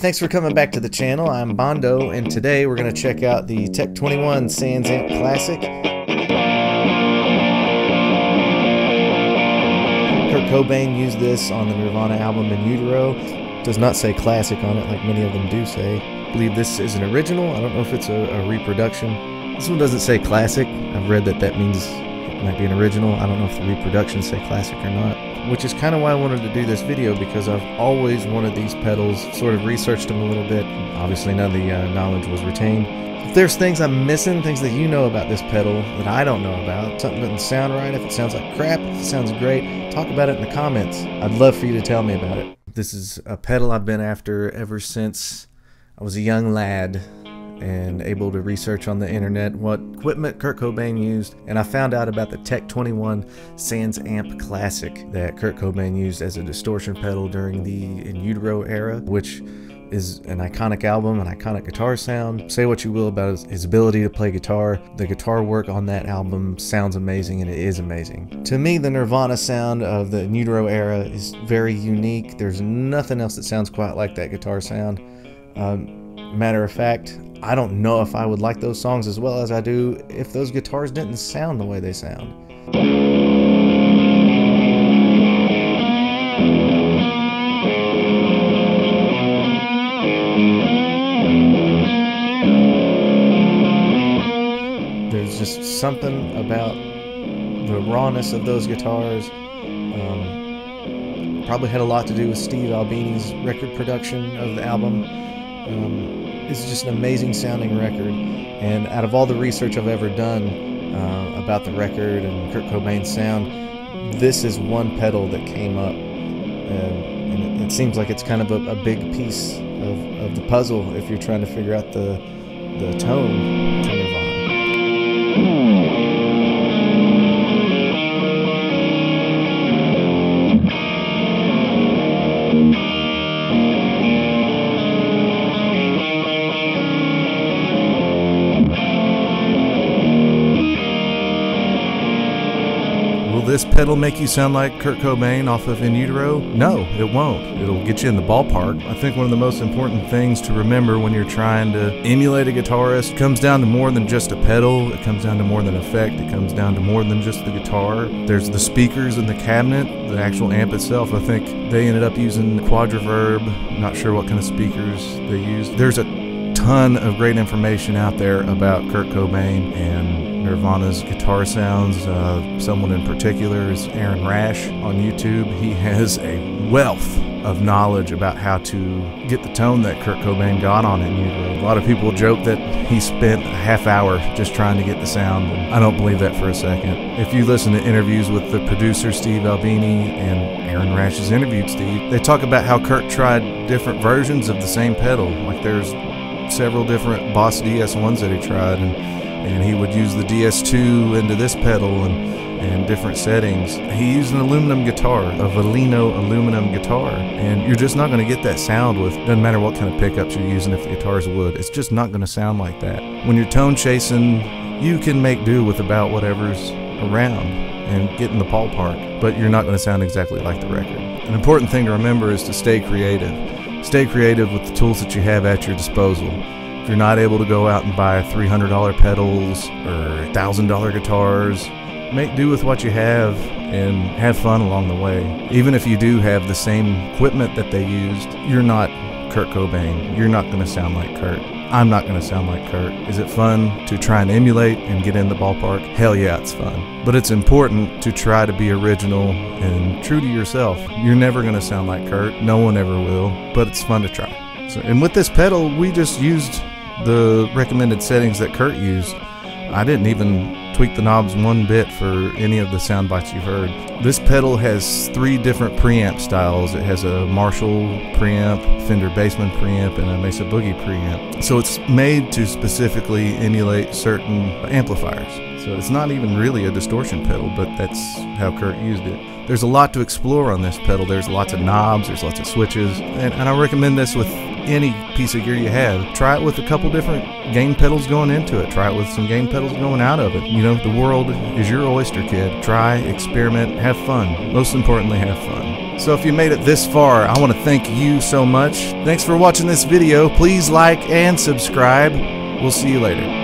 Thanks for coming back to the channel. I'm Bondo, and today we're going to check out the Tech 21 Sansamp Classic. Kurt Cobain used this on the Nirvana album in Utero. Does not say classic on it like many of them do say. I believe this is an original. I don't know if it's a reproduction. This one doesn't say classic. I've read that means it might be an original. I don't know if the reproductions say classic or not. Which is kind of why I wanted to do this video, because I've always wanted these pedals, sort of researched them a little bit. Obviously none of the knowledge was retained. If there's things I'm missing, things that you know about this pedal that I don't know about, something doesn't sound right, if it sounds like crap, if it sounds great, talk about it in the comments. I'd love for you to tell me about it. This is a pedal I've been after ever since I was a young lad and able to research on the internet what equipment Kurt Cobain used, and I found out about the Tech 21 Sansamp Classic that Kurt Cobain used as a distortion pedal during the In Utero era, which is an iconic album, an iconic guitar sound. Say what you will about his ability to play guitar. The guitar work on that album sounds amazing, and it is amazing. To me, the Nirvana sound of the In Utero era is very unique. There's nothing else that sounds quite like that guitar sound. Matter of fact, I don't know if I would like those songs as well as I do if those guitars didn't sound the way they sound. There's just something about the rawness of those guitars. Probably had a lot to do with Steve Albini's record production of the album. It's just an amazing sounding record, and out of all the research I've ever done about the record and Kurt Cobain's sound, this is one pedal that came up, and it seems like it's kind of a big piece of the puzzle if you're trying to figure out the tone to Nirvana. Will this pedal make you sound like Kurt Cobain off of In Utero? No, it won't. It'll get you in the ballpark. I think one of the most important things to remember when you're trying to emulate a guitarist comes down to more than just a pedal. It comes down to more than effect. It comes down to more than just the guitar. There's the speakers in the cabinet, the actual amp itself. I think they ended up using quadriverb. Not sure what kind of speakers they used. There's a ton of great information out there about Kurt Cobain and Nirvana's guitar sounds. Someone in particular is Aaron Rash on YouTube. He has a wealth of knowledge about how to get the tone that Kurt Cobain got on In Utero. A lot of people joke that he spent a half hour just trying to get the sound, and I don't believe that for a second. If you listen to interviews with the producer Steve Albini, and Aaron Rash has interviewed Steve, they talk about how Kurt tried different versions of the same pedal. Like there's several different Boss DS1s that he tried, and he would use the DS2 into this pedal and different settings. He used an aluminum guitar, a Valino aluminum guitar, and you're just not going to get that sound with, doesn't matter what kind of pickups you're using. If the guitar's wood, it's just not going to sound like that. When you're tone chasing, you can make do with about whatever's around and get in the ballpark, but you're not going to sound exactly like the record. An important thing to remember is to stay creative. Stay creative with the tools that you have at your disposal. If you're not able to go out and buy $300 pedals or $1,000 guitars, make do with what you have and have fun along the way. Even if you do have the same equipment that they used, you're not Kurt Cobain. You're not going to sound like Kurt. I'm not going to sound like Kurt. Is it fun to try and emulate and get in the ballpark? Hell yeah, it's fun. But it's important to try to be original and true to yourself. You're never going to sound like Kurt. No one ever will, but it's fun to try. So, and with this pedal, we just used the recommended settings that Kurt used. I didn't even tweak the knobs one bit for any of the sound bites you've heard. This pedal has 3 different preamp styles. It has a Marshall preamp, Fender Bassman preamp, and a Mesa Boogie preamp. So it's made to specifically emulate certain amplifiers. So it's not even really a distortion pedal, but that's how Kurt used it. There's a lot to explore on this pedal. There's lots of knobs, there's lots of switches, and I recommend this with any piece of gear you have. Try it with a couple different gain pedals going into it. Try it with some gain pedals going out of it. You know, the world is your oyster, kid. Try, experiment, have fun. Most importantly, have fun. So if you made it this far, I want to thank you so much. Thanks for watching this video. Please like and subscribe. We'll see you later.